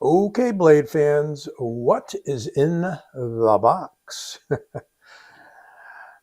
Okay, Blade fans, what is in the box?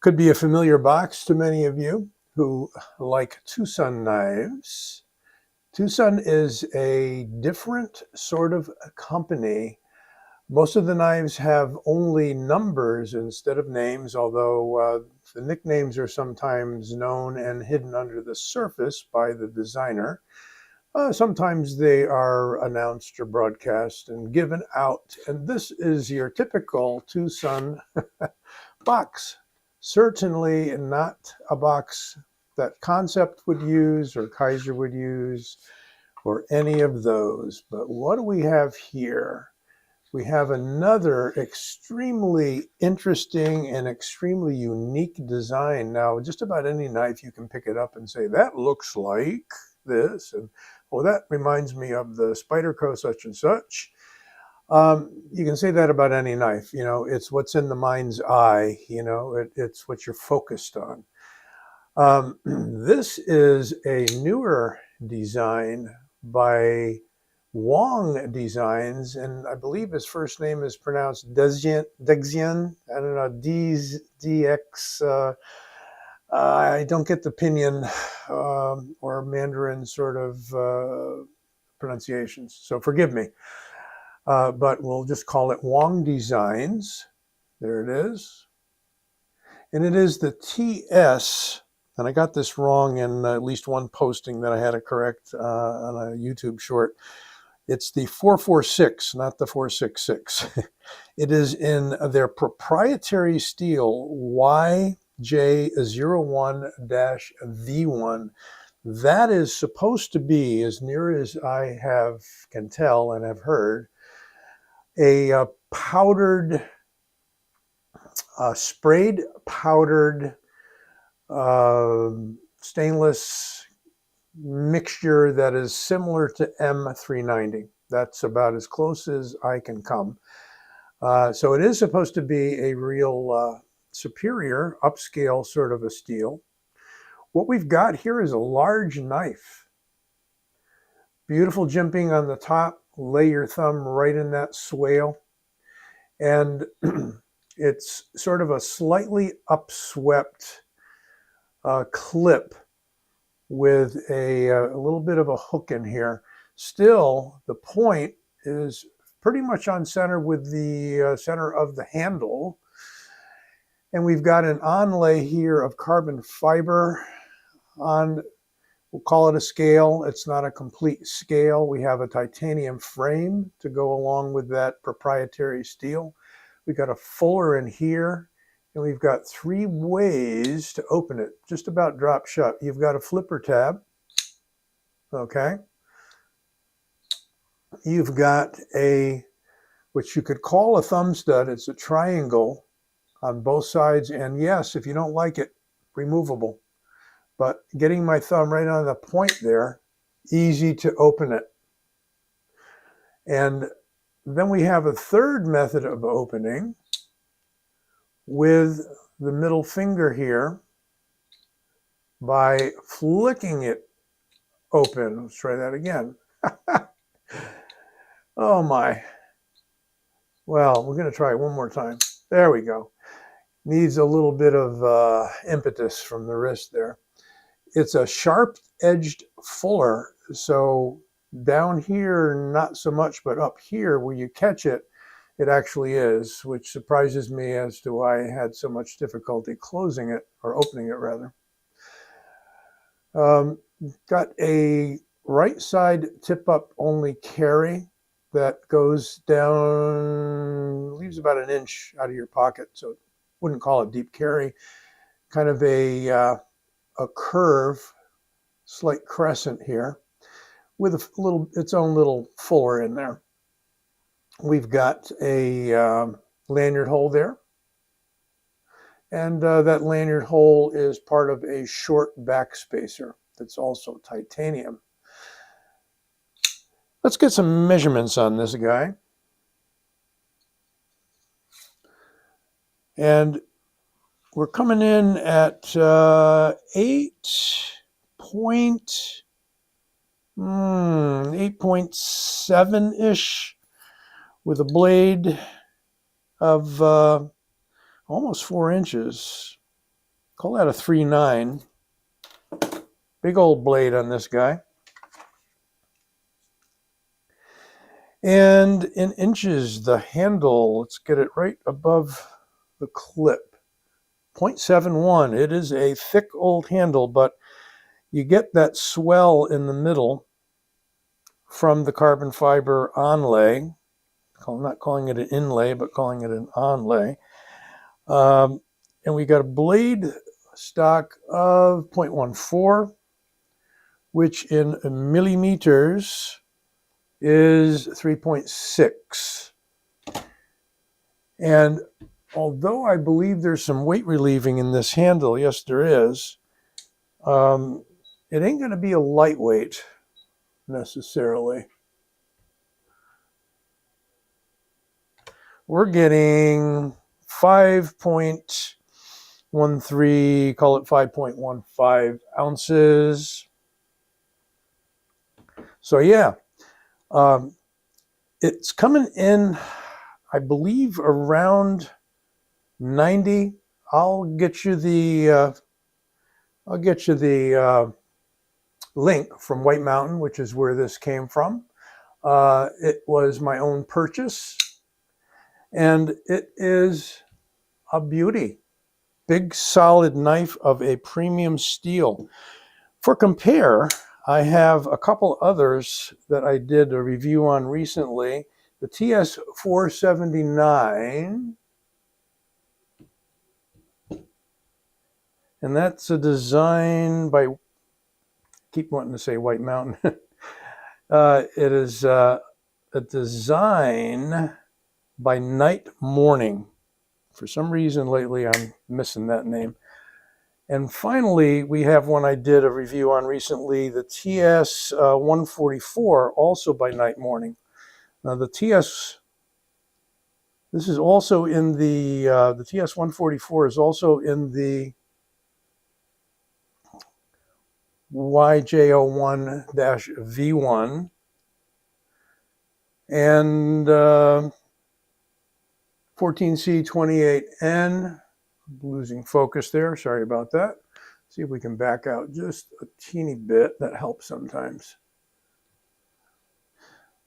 Could be a familiar box to many of you who like TwoSun knives. TwoSun is a different sort of company. Most of the knives have only numbers instead of names, although the nicknames are sometimes known and hidden under the surface by the designer. Sometimes they are announced or broadcast and given out. And this is your typical TwoSun box. Certainly not a box that Concept would use or Kaiser would use or any of those. But what do we have here? We have another extremely interesting and extremely unique design. Now, just about any knife, you can pick it up and say, that looks like this. And, oh, that reminds me of the Spyderco such and such. You can say that about any knife. You know, it's what's in the mind's eye. You know, it's what you're focused on. This is a newer design by Wong Designs, and I believe his first name is pronounced Dexian. I don't know, DX. I don't get the pinyin or Mandarin sort of pronunciations, so forgive me. But we'll just call it Wong Designs. There it is. And it is the TS, and I got this wrong in at least one posting that I had to correct on a YouTube short. It's the 446, not the 466. It is in their proprietary steel YJ01-V1. That is supposed to be, as near as I can tell and have heard, a powdered, sprayed powdered stainless mixture that is similar to M390. That's about as close as I can come. So it is supposed to be a real superior upscale sort of a steel. What we've got here is a large knife. Beautiful jimping on the top. Lay your thumb right in that swale. And it's sort of a slightly upswept clip with a little bit of a hook in here. Still, the point is pretty much on center with the center of the handle. And we've got an onlay here of carbon fiber on, we'll call it a scale. It's not a complete scale. We have a titanium frame to go along with that proprietary steel. We've got a fuller in here. And we've got three ways to open it, just about drop shut. You've got a flipper tab, okay? You've got which you could call a thumb stud. It's a triangle on both sides. And yes, if you don't like it, removable. But getting my thumb right on the point there, easy to open it. And then we have a third method of opening with the middle finger here by flicking it open. Let's try that again. Oh my. Well, we're going to try it one more time. There we go. Needs a little bit of impetus from the wrist there. It's a sharp-edged fuller, so down here, not so much, but up here where you catch it, it actually is, which surprises me as to why I had so much difficulty closing it, or opening it rather. Got a right side tip-up only carry that goes down, leaves about an inch out of your pocket, so wouldn't call it deep carry. Kind of a curve, slight crescent here, with its own little fuller in there. We've got a lanyard hole there. And that lanyard hole is part of a short back spacer that's also titanium. Let's get some measurements on this guy. And we're coming in at 8.7-ish. with a blade of almost 4 inches. Call that a 3/9. Big old blade on this guy. And in inches, the handle, let's get it right above the clip. 0.71. It is a thick old handle, but you get that swell in the middle from the carbon fiber onlay. I'm not calling it an inlay, but calling it an onlay. And we got a blade stock of 0.14, which in millimeters is 3.6. And although I believe there's some weight relieving in this handle, yes, there is, it ain't going to be a lightweight necessarily. We're getting 5.13, call it 5.15 ounces. So yeah, it's coming in, I believe, around 90. I'll get you the link from White Mountain, which is where this came from. It was my own purchase, and it is a beauty. Big solid knife of a premium steel. For compare, I have a couple others that I did a review on recently. The TS449, and that's a design by, keep wanting to say White Mountain. It is a design by Night Morning. For some reason lately I'm missing that name. And finally, we have one I did a review on recently, the TS144, also by Night Morning. Now the this is also in the TS144 is also in the YJ01-V1. And 14C28N. Losing focus there. Sorry about that. See if we can back out just a teeny bit. That helps sometimes.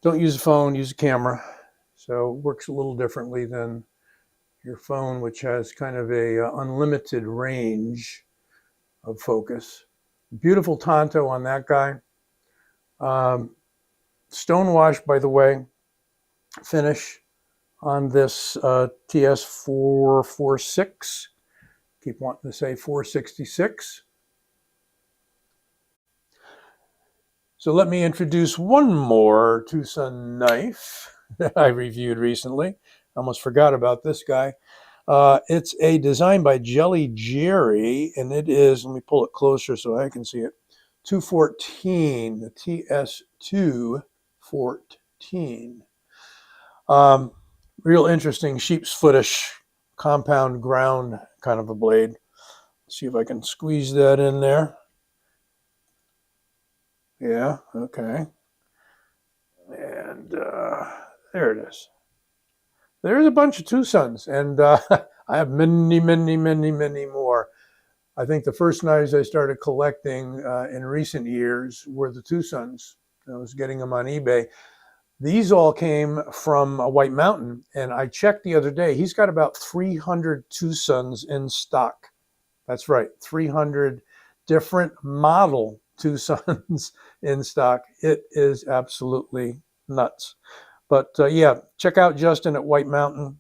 Don't use a phone, use a camera. So it works a little differently than your phone, which has kind of a unlimited range of focus. Beautiful tanto on that guy. Stonewash, by the way, finish on this TS446. Keep wanting to say 466. So let me introduce one more TwoSun knife that I reviewed recently. I almost forgot about this guy. It's a design by Jelly Jerry, and it is, let me pull it closer so I can see it, 214, the TS214. Real interesting sheep's footish compound ground kind of a blade. Let's see if I can squeeze that in there. Yeah, okay. And there it is. There's a bunch of TwoSuns, and I have many, many, many, many more. I think the first knives I started collecting in recent years were the TwoSuns. I was getting them on eBay. These all came from White Mountain, and I checked the other day. He's got about 300 TwoSuns in stock. That's right, 300 different model TwoSuns in stock. It is absolutely nuts. But yeah, check out Justin at White Mountain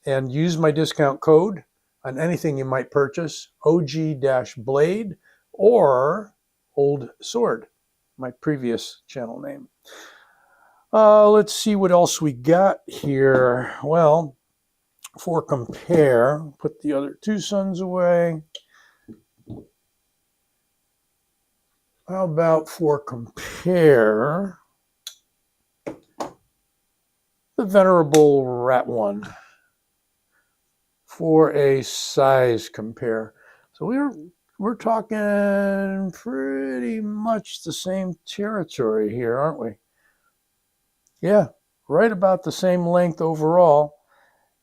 and use my discount code on anything you might purchase, OG-Blade or Old Sword, my previous channel name. Let's see what else we got here. Well, for compare, put the other TwoSuns away. How about for compare, the venerable Rat One for a size compare. So we're talking pretty much the same territory here, aren't we? Yeah, right about the same length overall.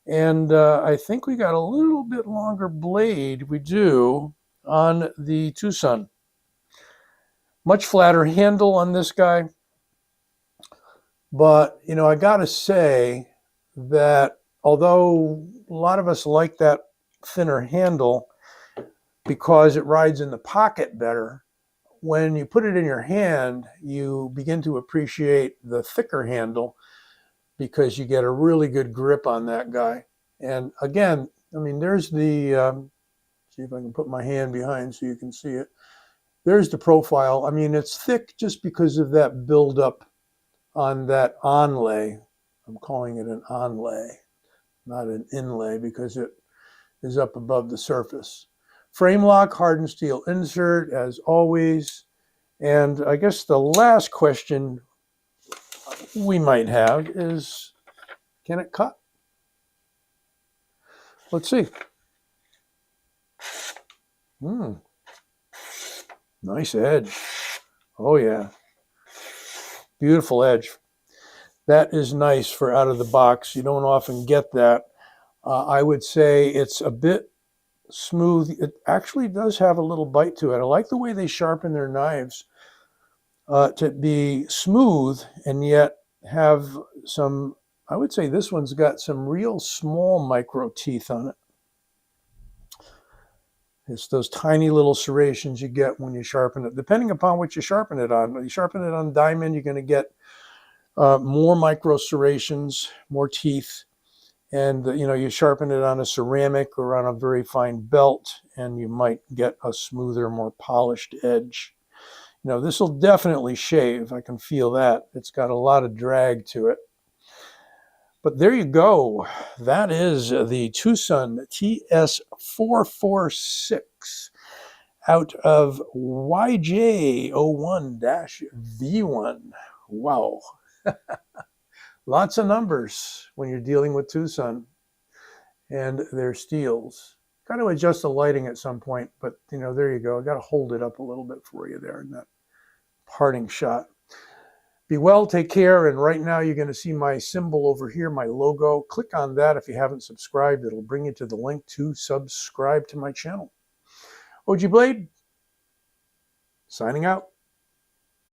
And I think we got a little bit longer blade, we do, on the TwoSun. Much flatter handle on this guy. But, you know, I got to say that although a lot of us like that thinner handle because it rides in the pocket better, when you put it in your hand, you begin to appreciate the thicker handle because you get a really good grip on that guy. And again, I mean, there's the, see if I can put my hand behind so you can see it. There's the profile. I mean, it's thick just because of that buildup on that onlay. I'm calling it an onlay, not an inlay, because it is up above the surface. Frame lock, hardened steel insert, as always. And I guess the last question we might have is, can it cut? Let's see. Nice edge. Oh yeah. Beautiful edge. That is nice for out of the box. You don't often get that. I would say it's a bit smooth. It actually does have a little bite to it. I like the way they sharpen their knives to be smooth and yet have some, I would say this one's got some real small micro teeth on it. It's those tiny little serrations you get when you sharpen it, depending upon what you sharpen it on. When you sharpen it on diamond, you're going to get more micro serrations, more teeth. And, you know, you sharpen it on a ceramic or on a very fine belt, and you might get a smoother, more polished edge. You know, this will definitely shave. I can feel that. It's got a lot of drag to it. But there you go. That is the TwoSun TS446 out of YJ01-V1. Wow. Lots of numbers when you're dealing with TwoSun and their steels. Got to adjust the lighting at some point, but you know, there you go. I got to hold it up a little bit for you there in that parting shot. Be well, take care, and right now you're going to see my symbol over here, my logo. Click on that if you haven't subscribed. It'll bring you to the link to subscribe to my channel. OG Blade, signing out.